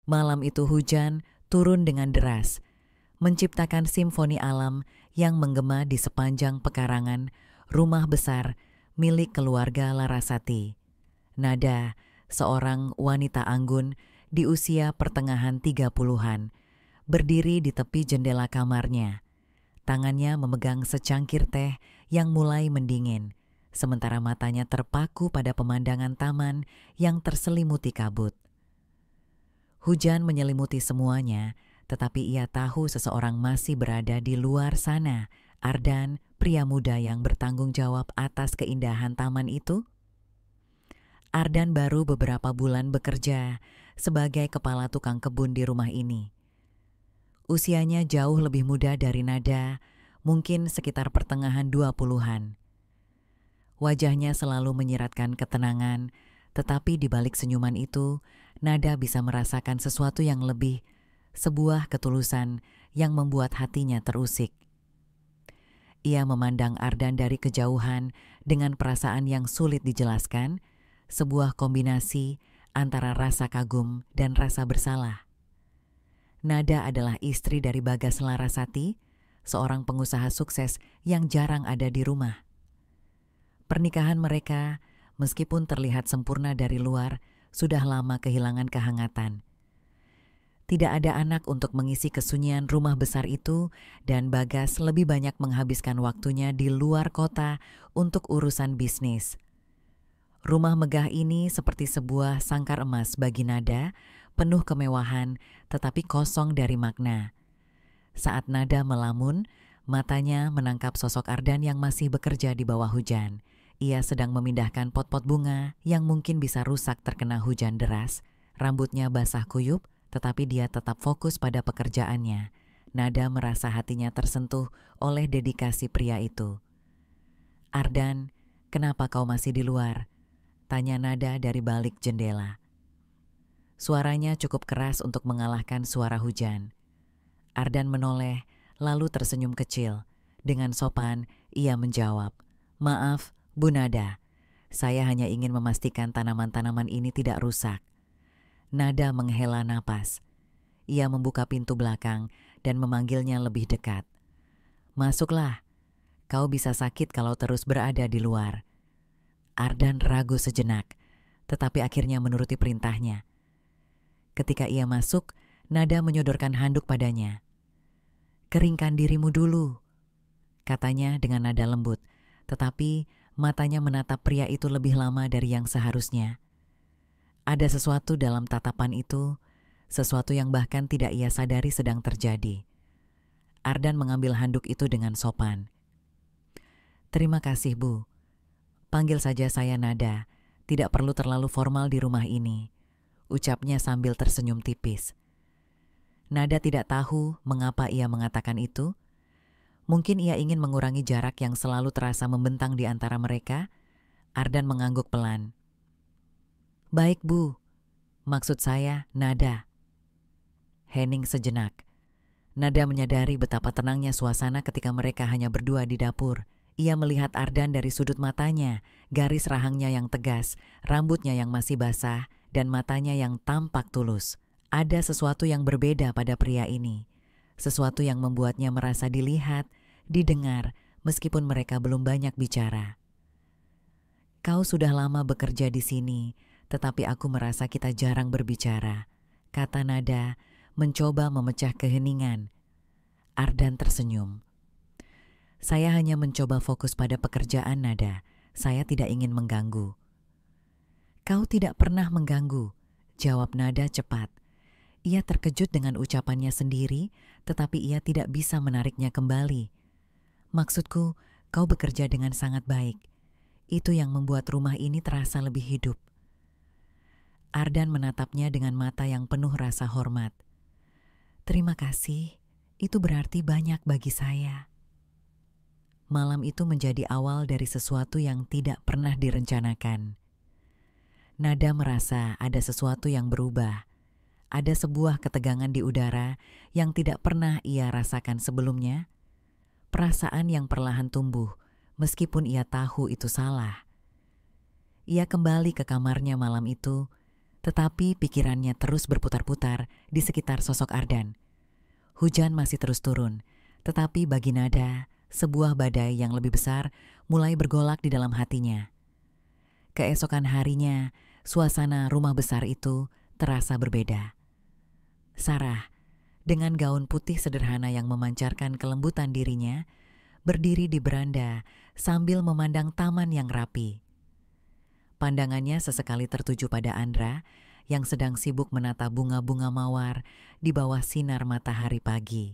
Malam itu hujan turun dengan deras, menciptakan simfoni alam yang menggema di sepanjang pekarangan rumah besar milik keluarga Larasati. Nada, seorang wanita anggun di usia pertengahan 30-an, berdiri di tepi jendela kamarnya. Tangannya memegang secangkir teh yang mulai mendingin, sementara matanya terpaku pada pemandangan taman yang terselimuti kabut. Hujan menyelimuti semuanya, tetapi ia tahu seseorang masih berada di luar sana. Ardan, pria muda yang bertanggung jawab atas keindahan taman itu. Ardan baru beberapa bulan bekerja sebagai kepala tukang kebun di rumah ini. Usianya jauh lebih muda dari Nada, mungkin sekitar pertengahan 20-an. Wajahnya selalu menyiratkan ketenangan, tetapi di balik senyuman itu, Nada bisa merasakan sesuatu yang lebih, sebuah ketulusan yang membuat hatinya terusik. Ia memandang Ardan dari kejauhan dengan perasaan yang sulit dijelaskan, sebuah kombinasi antara rasa kagum dan rasa bersalah. Nada adalah istri dari Bagas Larasati, seorang pengusaha sukses yang jarang ada di rumah. Pernikahan mereka, meskipun terlihat sempurna dari luar, sudah lama kehilangan kehangatan. Tidak ada anak untuk mengisi kesunyian rumah besar itu, dan Bagas lebih banyak menghabiskan waktunya di luar kota untuk urusan bisnis. Rumah megah ini seperti sebuah sangkar emas bagi Nada, penuh kemewahan tetapi kosong dari makna. Saat Nada melamun, matanya menangkap sosok Ardan yang masih bekerja di bawah hujan. Ia sedang memindahkan pot-pot bunga yang mungkin bisa rusak terkena hujan deras. Rambutnya basah kuyup, tetapi dia tetap fokus pada pekerjaannya. Nada merasa hatinya tersentuh oleh dedikasi pria itu. "Ardan, kenapa kau masih di luar?" tanya Nada dari balik jendela. Suaranya cukup keras untuk mengalahkan suara hujan. Ardan menoleh, lalu tersenyum kecil. Dengan sopan, ia menjawab, "Maaf, Bu Nada. Saya hanya ingin memastikan tanaman-tanaman ini tidak rusak." Nada menghela napas. Ia membuka pintu belakang dan memanggilnya lebih dekat. "Masuklah. Kau bisa sakit kalau terus berada di luar." Ardan ragu sejenak, tetapi akhirnya menuruti perintahnya. Ketika ia masuk, Nada menyodorkan handuk padanya. "Keringkan dirimu dulu," katanya dengan nada lembut, tetapi matanya menatap pria itu lebih lama dari yang seharusnya. Ada sesuatu dalam tatapan itu, sesuatu yang bahkan tidak ia sadari sedang terjadi. Ardan mengambil handuk itu dengan sopan. "Terima kasih, Bu. Panggil saja saya Nada, tidak perlu terlalu formal di rumah ini," ucapnya sambil tersenyum tipis. Nada tidak tahu mengapa ia mengatakan itu. Mungkin ia ingin mengurangi jarak yang selalu terasa membentang di antara mereka. Ardan mengangguk pelan. "Baik, Bu. Maksud saya, Nada." Hening sejenak. Nada menyadari betapa tenangnya suasana ketika mereka hanya berdua di dapur. Ia melihat Ardan dari sudut matanya, garis rahangnya yang tegas, rambutnya yang masih basah, dan matanya yang tampak tulus. Ada sesuatu yang berbeda pada pria ini. Sesuatu yang membuatnya merasa dilihat, didengar, meskipun mereka belum banyak bicara. "Kau sudah lama bekerja di sini, tetapi aku merasa kita jarang berbicara," kata Nada, mencoba memecah keheningan. Ardan tersenyum. "Saya hanya mencoba fokus pada pekerjaan, Nada. Saya tidak ingin mengganggu." "Kau tidak pernah mengganggu," jawab Nada cepat. Ia terkejut dengan ucapannya sendiri, tetapi ia tidak bisa menariknya kembali. "Maksudku, kau bekerja dengan sangat baik. Itu yang membuat rumah ini terasa lebih hidup." Ardan menatapnya dengan mata yang penuh rasa hormat. "Terima kasih, itu berarti banyak bagi saya." Malam itu menjadi awal dari sesuatu yang tidak pernah direncanakan. Nada merasa ada sesuatu yang berubah. Ada sebuah ketegangan di udara yang tidak pernah ia rasakan sebelumnya. Perasaan yang perlahan tumbuh, meskipun ia tahu itu salah. Ia kembali ke kamarnya malam itu, tetapi pikirannya terus berputar-putar di sekitar sosok Ardan. Hujan masih terus turun, tetapi bagi Nada, sebuah badai yang lebih besar mulai bergolak di dalam hatinya. Keesokan harinya, suasana rumah besar itu terasa berbeda. Sarah, dengan gaun putih sederhana yang memancarkan kelembutan dirinya, berdiri di beranda sambil memandang taman yang rapi. Pandangannya sesekali tertuju pada Andra yang sedang sibuk menata bunga-bunga mawar di bawah sinar matahari pagi.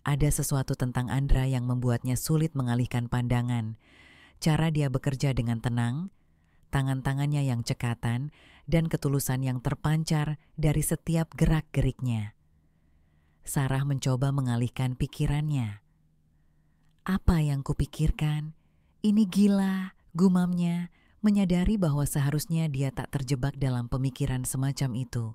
Ada sesuatu tentang Andra yang membuatnya sulit mengalihkan pandangan. Cara dia bekerja dengan tenang, tangan-tangannya yang cekatan, dan ketulusan yang terpancar dari setiap gerak-geriknya. Sarah mencoba mengalihkan pikirannya. Apa yang kupikirkan? Ini gila, gumamnya, menyadari bahwa seharusnya dia tak terjebak dalam pemikiran semacam itu.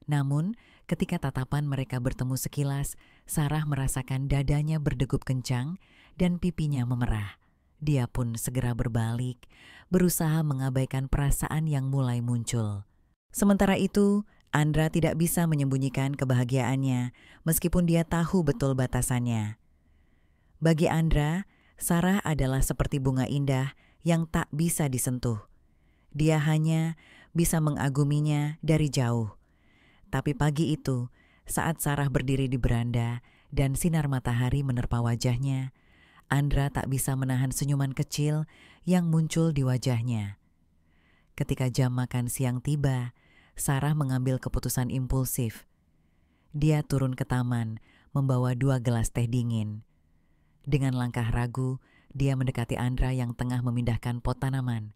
Namun, ketika tatapan mereka bertemu sekilas, Sarah merasakan dadanya berdegup kencang dan pipinya memerah. Dia pun segera berbalik, berusaha mengabaikan perasaan yang mulai muncul. Sementara itu, Andra tidak bisa menyembunyikan kebahagiaannya, meskipun dia tahu betul batasannya. Bagi Andra, Sarah adalah seperti bunga indah yang tak bisa disentuh. Dia hanya bisa mengaguminya dari jauh. Tapi pagi itu, saat Sarah berdiri di beranda dan sinar matahari menerpa wajahnya, Andra tak bisa menahan senyuman kecil yang muncul di wajahnya. Ketika jam makan siang tiba, Sarah mengambil keputusan impulsif. Dia turun ke taman, membawa 2 gelas teh dingin. Dengan langkah ragu, dia mendekati Andra yang tengah memindahkan pot tanaman.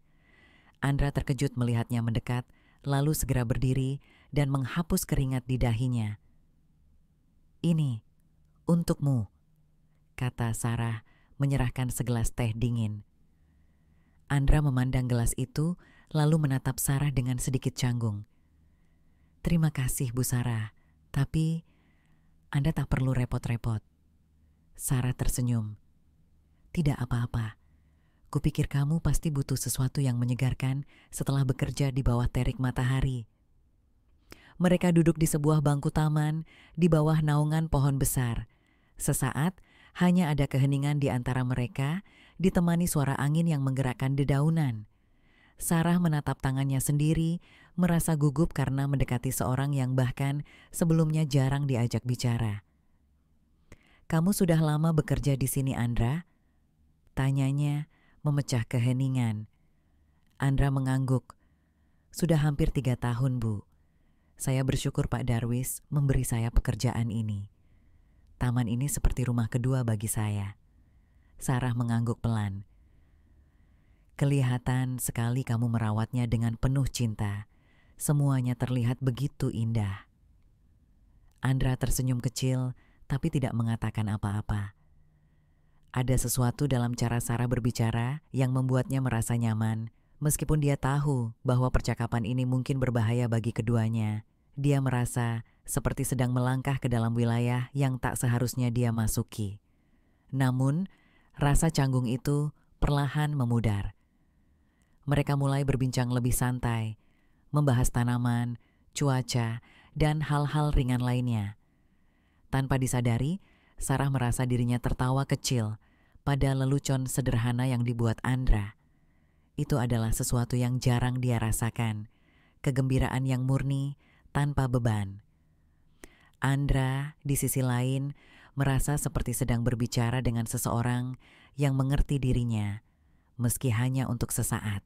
Andra terkejut melihatnya mendekat, lalu segera berdiri dan menghapus keringat di dahinya. "Ini, untukmu," kata Sarah, menyerahkan segelas teh dingin. Andra memandang gelas itu, lalu menatap Sarah dengan sedikit canggung. "Terima kasih, Bu Sarah, tapi Anda tak perlu repot-repot." Sarah tersenyum. "Tidak apa-apa. Kupikir kamu pasti butuh sesuatu yang menyegarkan setelah bekerja di bawah terik matahari." Mereka duduk di sebuah bangku taman di bawah naungan pohon besar. Sesaat, hanya ada keheningan di antara mereka, ditemani suara angin yang menggerakkan dedaunan. Sarah menatap tangannya sendiri, merasa gugup karena mendekati seorang yang bahkan sebelumnya jarang diajak bicara. "Kamu sudah lama bekerja di sini, Andra?" tanyanya, memecah keheningan. Andra mengangguk. "Sudah hampir 3 tahun, Bu. Saya bersyukur Pak Darwis memberi saya pekerjaan ini. Taman ini seperti rumah kedua bagi saya." Sarah mengangguk pelan. "Kelihatan sekali kamu merawatnya dengan penuh cinta. Semuanya terlihat begitu indah." Andra tersenyum kecil, tapi tidak mengatakan apa-apa. Ada sesuatu dalam cara Sarah berbicara yang membuatnya merasa nyaman. Meskipun dia tahu bahwa percakapan ini mungkin berbahaya bagi keduanya, dia merasa seperti sedang melangkah ke dalam wilayah yang tak seharusnya dia masuki. Namun, rasa canggung itu perlahan memudar. Mereka mulai berbincang lebih santai, membahas tanaman, cuaca, dan hal-hal ringan lainnya. Tanpa disadari, Sarah merasa dirinya tertawa kecil pada lelucon sederhana yang dibuat Andra. Itu adalah sesuatu yang jarang dia rasakan, kegembiraan yang murni tanpa beban. Andra, di sisi lain, merasa seperti sedang berbicara dengan seseorang yang mengerti dirinya, meski hanya untuk sesaat.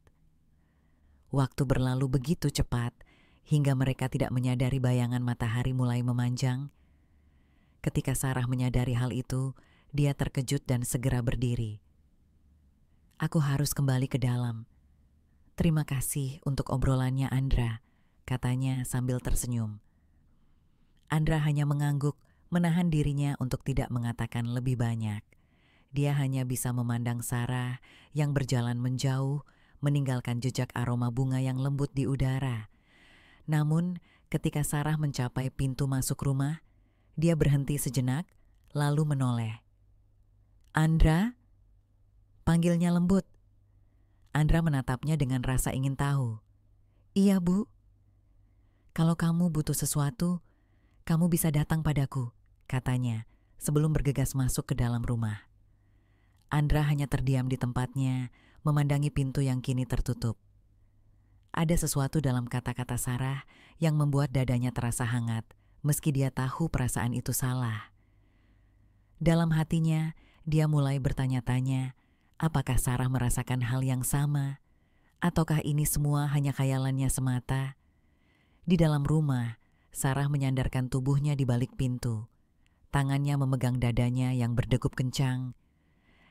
Waktu berlalu begitu cepat, hingga mereka tidak menyadari bayangan matahari mulai memanjang. Ketika Sarah menyadari hal itu, dia terkejut dan segera berdiri. "Aku harus kembali ke dalam. Terima kasih untuk obrolannya, Andra," katanya sambil tersenyum. Andra hanya mengangguk, menahan dirinya untuk tidak mengatakan lebih banyak. Dia hanya bisa memandang Sarah yang berjalan menjauh, meninggalkan jejak aroma bunga yang lembut di udara. Namun, ketika Sarah mencapai pintu masuk rumah, dia berhenti sejenak, lalu menoleh. "Andra?" panggilnya lembut. Andra menatapnya dengan rasa ingin tahu. "Iya, Bu." Kalau kamu butuh sesuatu, kamu bisa datang padaku, katanya sebelum bergegas masuk ke dalam rumah. Andra hanya terdiam di tempatnya, memandangi pintu yang kini tertutup. Ada sesuatu dalam kata-kata Sarah yang membuat dadanya terasa hangat, meski dia tahu perasaan itu salah. Dalam hatinya, dia mulai bertanya-tanya, apakah Sarah merasakan hal yang sama, ataukah ini semua hanya khayalannya semata? Di dalam rumah, Sarah menyandarkan tubuhnya di balik pintu. Tangannya memegang dadanya yang berdegup kencang.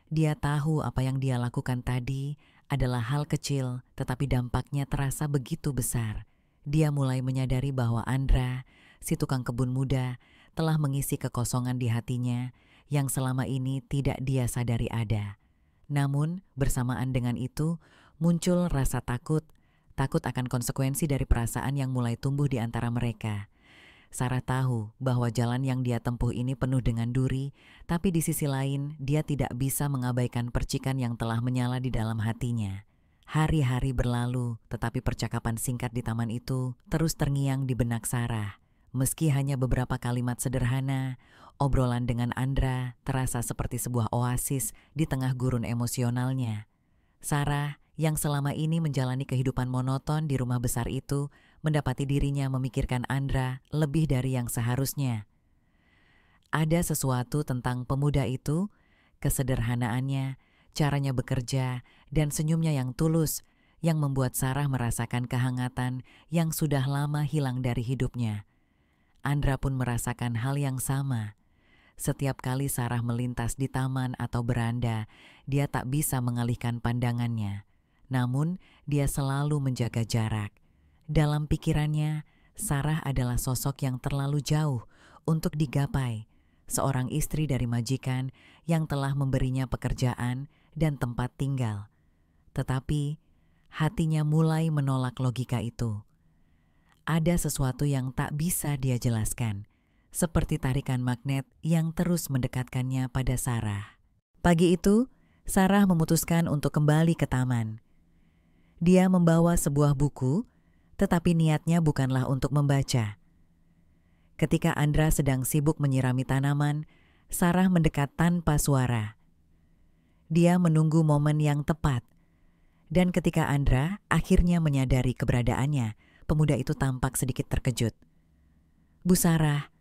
Dia tahu apa yang dia lakukan tadi adalah hal kecil, tetapi dampaknya terasa begitu besar. Dia mulai menyadari bahwa Andra, si tukang kebun muda, telah mengisi kekosongan di hatinya yang selama ini tidak dia sadari ada. Namun, bersamaan dengan itu, muncul rasa takut akan konsekuensi dari perasaan yang mulai tumbuh di antara mereka. Sarah tahu bahwa jalan yang dia tempuh ini penuh dengan duri, tapi di sisi lain dia tidak bisa mengabaikan percikan yang telah menyala di dalam hatinya. Hari-hari berlalu, tetapi percakapan singkat di taman itu terus terngiang di benak Sarah. Meski hanya beberapa kalimat sederhana, obrolan dengan Andra terasa seperti sebuah oasis di tengah gurun emosionalnya. Sarah, yang selama ini menjalani kehidupan monoton di rumah besar itu, mendapati dirinya memikirkan Andra lebih dari yang seharusnya. Ada sesuatu tentang pemuda itu, kesederhanaannya, caranya bekerja, dan senyumnya yang tulus, yang membuat Sarah merasakan kehangatan yang sudah lama hilang dari hidupnya. Andra pun merasakan hal yang sama. Setiap kali Sarah melintas di taman atau beranda, dia tak bisa mengalihkan pandangannya. Namun, dia selalu menjaga jarak. Dalam pikirannya, Sarah adalah sosok yang terlalu jauh untuk digapai, seorang istri dari majikan yang telah memberinya pekerjaan dan tempat tinggal. Tetapi, hatinya mulai menolak logika itu. Ada sesuatu yang tak bisa dia jelaskan, seperti tarikan magnet yang terus mendekatkannya pada Sarah. Pagi itu, Sarah memutuskan untuk kembali ke taman. Dia membawa sebuah buku, tetapi niatnya bukanlah untuk membaca. Ketika Andra sedang sibuk menyirami tanaman, Sarah mendekat tanpa suara. Dia menunggu momen yang tepat. Dan ketika Andra akhirnya menyadari keberadaannya, pemuda itu tampak sedikit terkejut. "Bu Sarah,"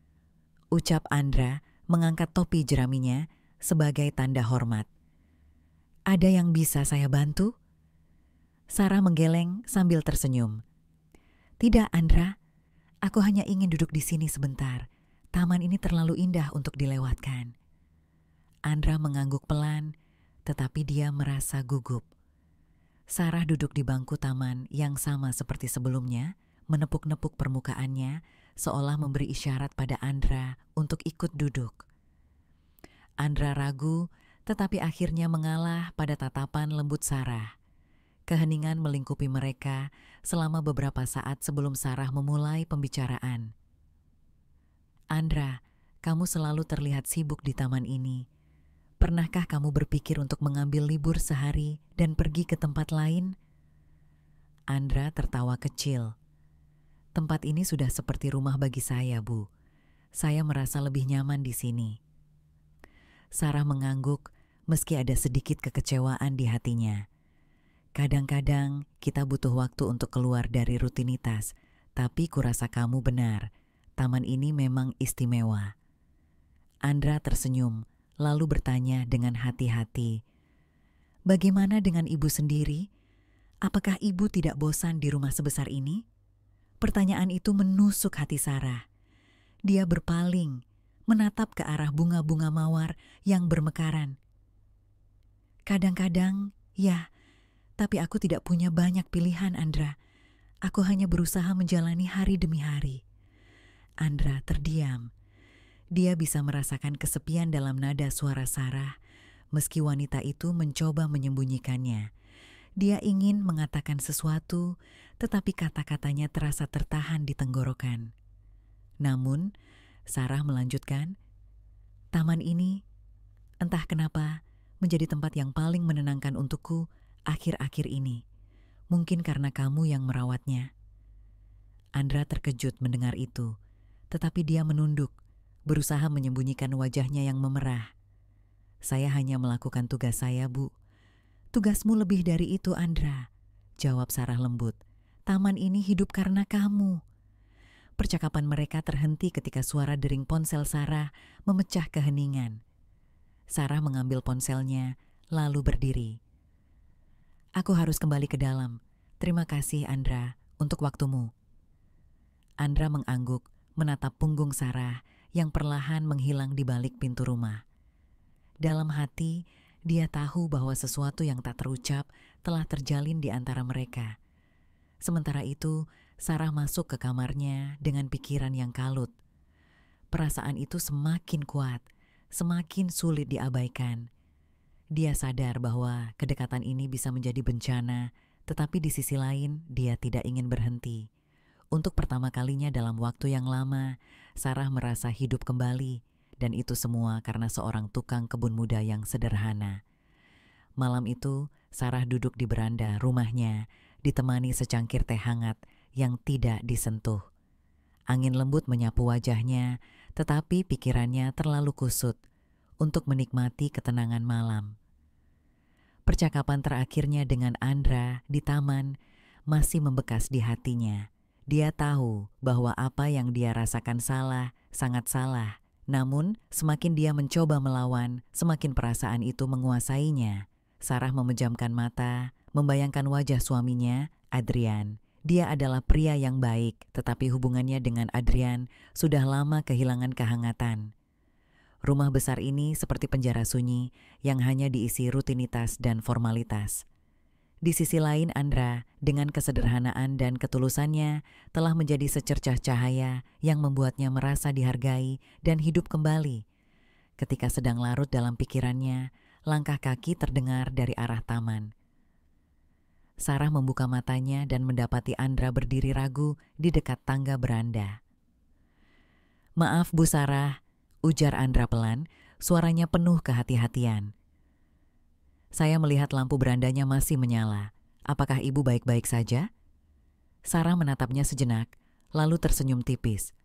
ucap Andra mengangkat topi jeraminya sebagai tanda hormat. "Ada yang bisa saya bantu?" Sarah menggeleng sambil tersenyum. "Tidak, Andra. Aku hanya ingin duduk di sini sebentar. Taman ini terlalu indah untuk dilewatkan." Andra mengangguk pelan, tetapi dia merasa gugup. Sarah duduk di bangku taman yang sama seperti sebelumnya, menepuk-nepuk permukaannya, seolah memberi isyarat pada Andra untuk ikut duduk. Andra ragu, tetapi akhirnya mengalah pada tatapan lembut Sarah. Keheningan melingkupi mereka selama beberapa saat sebelum Sarah memulai pembicaraan. "Andra, kamu selalu terlihat sibuk di taman ini. Pernahkah kamu berpikir untuk mengambil libur sehari dan pergi ke tempat lain?" Andra tertawa kecil. "Tempat ini sudah seperti rumah bagi saya, Bu. Saya merasa lebih nyaman di sini." Sarah mengangguk meski ada sedikit kekecewaan di hatinya. Kadang-kadang kita butuh waktu untuk keluar dari rutinitas, tapi kurasa kamu benar, taman ini memang istimewa. Andra tersenyum, lalu bertanya dengan hati-hati, "Bagaimana dengan ibu sendiri? Apakah ibu tidak bosan di rumah sebesar ini?" Pertanyaan itu menusuk hati Sarah. Dia berpaling, menatap ke arah bunga-bunga mawar yang bermekaran. "Kadang-kadang, ya, tapi aku tidak punya banyak pilihan, Andra. Aku hanya berusaha menjalani hari demi hari." Andra terdiam. Dia bisa merasakan kesepian dalam nada suara Sarah, meski wanita itu mencoba menyembunyikannya. Dia ingin mengatakan sesuatu, tetapi kata-katanya terasa tertahan di tenggorokan. Namun, Sarah melanjutkan, "Taman ini, entah kenapa, menjadi tempat yang paling menenangkan untukku akhir-akhir ini. Mungkin karena kamu yang merawatnya." Andra terkejut mendengar itu, tetapi dia menunduk, berusaha menyembunyikan wajahnya yang memerah. "Saya hanya melakukan tugas saya, Bu." "Tugasmu lebih dari itu, Andra," jawab Sarah lembut. "Taman ini hidup karena kamu." Percakapan mereka terhenti ketika suara dering ponsel Sarah memecah keheningan. Sarah mengambil ponselnya, lalu berdiri. "Aku harus kembali ke dalam. Terima kasih, Andra, untuk waktumu." Andra mengangguk, menatap punggung Sarah yang perlahan menghilang di balik pintu rumah. Dalam hati, dia tahu bahwa sesuatu yang tak terucap telah terjalin di antara mereka. Sementara itu, Sarah masuk ke kamarnya dengan pikiran yang kalut. Perasaan itu semakin kuat, semakin sulit diabaikan. Dia sadar bahwa kedekatan ini bisa menjadi bencana, tetapi di sisi lain dia tidak ingin berhenti. Untuk pertama kalinya dalam waktu yang lama, Sarah merasa hidup kembali, dan itu semua karena seorang tukang kebun muda yang sederhana. Malam itu, Sarah duduk di beranda rumahnya, ditemani secangkir teh hangat yang tidak disentuh. Angin lembut menyapu wajahnya, tetapi pikirannya terlalu kusut untuk menikmati ketenangan malam. Percakapan terakhirnya dengan Andra di taman masih membekas di hatinya. Dia tahu bahwa apa yang dia rasakan salah, sangat salah. Namun, semakin dia mencoba melawan, semakin perasaan itu menguasainya. Sarah memejamkan mata, membayangkan wajah suaminya, Adrian. Dia adalah pria yang baik, tetapi hubungannya dengan Adrian sudah lama kehilangan kehangatan. Rumah besar ini seperti penjara sunyi yang hanya diisi rutinitas dan formalitas. Di sisi lain, Andra, dengan kesederhanaan dan ketulusannya, telah menjadi secercah cahaya yang membuatnya merasa dihargai dan hidup kembali. Ketika sedang larut dalam pikirannya, langkah kaki terdengar dari arah taman. Sarah membuka matanya dan mendapati Andra berdiri ragu di dekat tangga beranda. "Maaf, Bu Sarah," ujar Andra pelan, suaranya penuh kehati-hatian. "Saya melihat lampu berandanya masih menyala. Apakah ibu baik-baik saja?" Sarah menatapnya sejenak, lalu tersenyum tipis.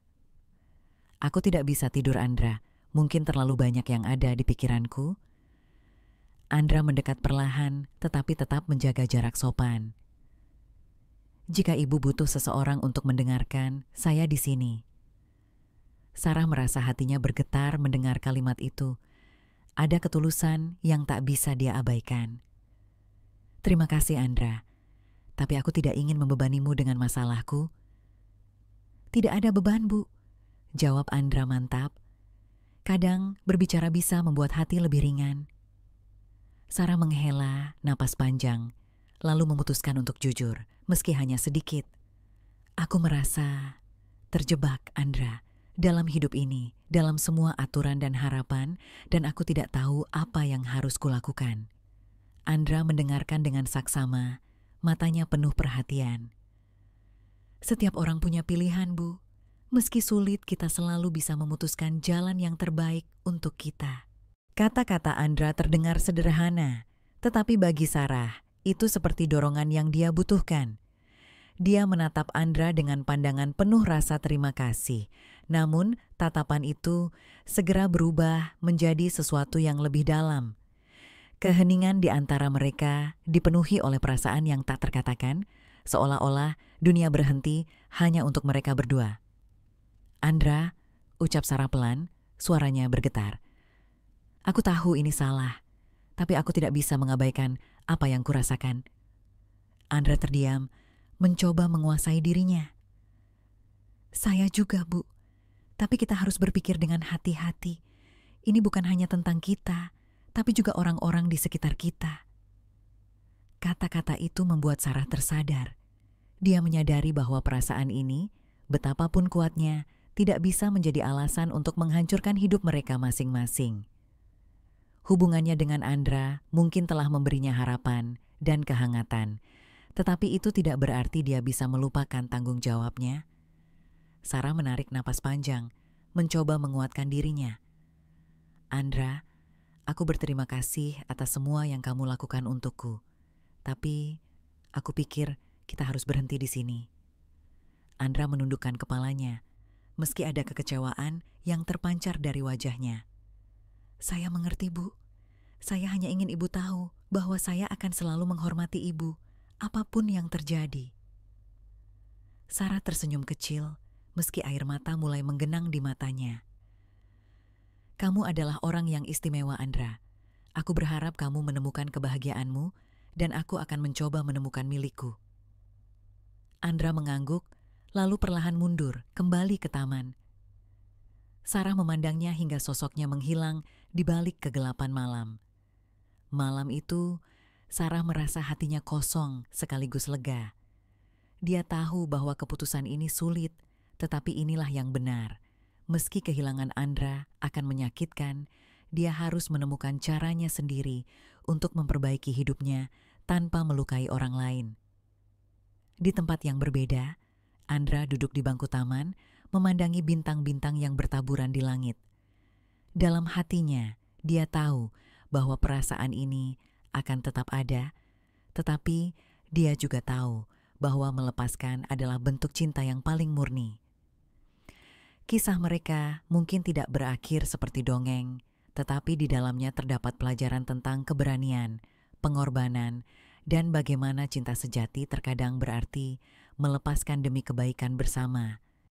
"Aku tidak bisa tidur, Andra. Mungkin terlalu banyak yang ada di pikiranku." Andra mendekat perlahan, tetapi tetap menjaga jarak sopan. "Jika ibu butuh seseorang untuk mendengarkan, saya di sini." Sarah merasa hatinya bergetar mendengar kalimat itu. Ada ketulusan yang tak bisa dia abaikan. "Terima kasih, Andra. Tapi aku tidak ingin membebanimu dengan masalahku." "Tidak ada beban, Bu," jawab Andra mantap. "Kadang berbicara bisa membuat hati lebih ringan." Sarah menghela napas panjang, lalu memutuskan untuk jujur, meski hanya sedikit. "Aku merasa terjebak, Andra, dalam hidup ini, dalam semua aturan dan harapan, dan aku tidak tahu apa yang harus kulakukan." Andra mendengarkan dengan saksama, matanya penuh perhatian. "Setiap orang punya pilihan, Bu. Meski sulit, kita selalu bisa memutuskan jalan yang terbaik untuk kita." Kata-kata Andra terdengar sederhana, tetapi bagi Sarah, itu seperti dorongan yang dia butuhkan. Dia menatap Andra dengan pandangan penuh rasa terima kasih. Namun, tatapan itu segera berubah menjadi sesuatu yang lebih dalam. Keheningan di antara mereka dipenuhi oleh perasaan yang tak terkatakan, seolah-olah dunia berhenti hanya untuk mereka berdua. "Andra," ucap Sarah pelan, suaranya bergetar. "Aku tahu ini salah, tapi aku tidak bisa mengabaikan apa yang kurasakan." Andra terdiam, mencoba menguasai dirinya. "Saya juga, Bu. Tapi kita harus berpikir dengan hati-hati. Ini bukan hanya tentang kita, tapi juga orang-orang di sekitar kita." Kata-kata itu membuat Sarah tersadar. Dia menyadari bahwa perasaan ini, betapapun kuatnya, tidak bisa menjadi alasan untuk menghancurkan hidup mereka masing-masing. Hubungannya dengan Andra mungkin telah memberinya harapan dan kehangatan, tetapi itu tidak berarti dia bisa melupakan tanggung jawabnya. Sarah menarik napas panjang, mencoba menguatkan dirinya. "Andra, aku berterima kasih atas semua yang kamu lakukan untukku. Tapi aku pikir kita harus berhenti di sini." Andra menundukkan kepalanya, meski ada kekecewaan yang terpancar dari wajahnya. Saya mengerti, Bu. Saya hanya ingin Ibu tahu bahwa saya akan selalu menghormati Ibu, apapun yang terjadi. Sarah tersenyum kecil, meski air mata mulai menggenang di matanya. Kamu adalah orang yang istimewa, Andra. Aku berharap kamu menemukan kebahagiaanmu, dan aku akan mencoba menemukan milikku. Andra mengangguk, lalu perlahan mundur, kembali ke taman. Sarah memandangnya hingga sosoknya menghilang di balik kegelapan malam. Malam itu, Sarah merasa hatinya kosong sekaligus lega. Dia tahu bahwa keputusan ini sulit, tetapi inilah yang benar. Meski kehilangan Andra akan menyakitkan, dia harus menemukan caranya sendiri untuk memperbaiki hidupnya tanpa melukai orang lain. Di tempat yang berbeda, Andra duduk di bangku taman, memandangi bintang-bintang yang bertaburan di langit. Dalam hatinya, dia tahu bahwa perasaan ini akan tetap ada, tetapi dia juga tahu bahwa melepaskan adalah bentuk cinta yang paling murni. Kisah mereka mungkin tidak berakhir seperti dongeng, tetapi di dalamnya terdapat pelajaran tentang keberanian, pengorbanan, dan bagaimana cinta sejati terkadang berarti melepaskan demi kebaikan bersama,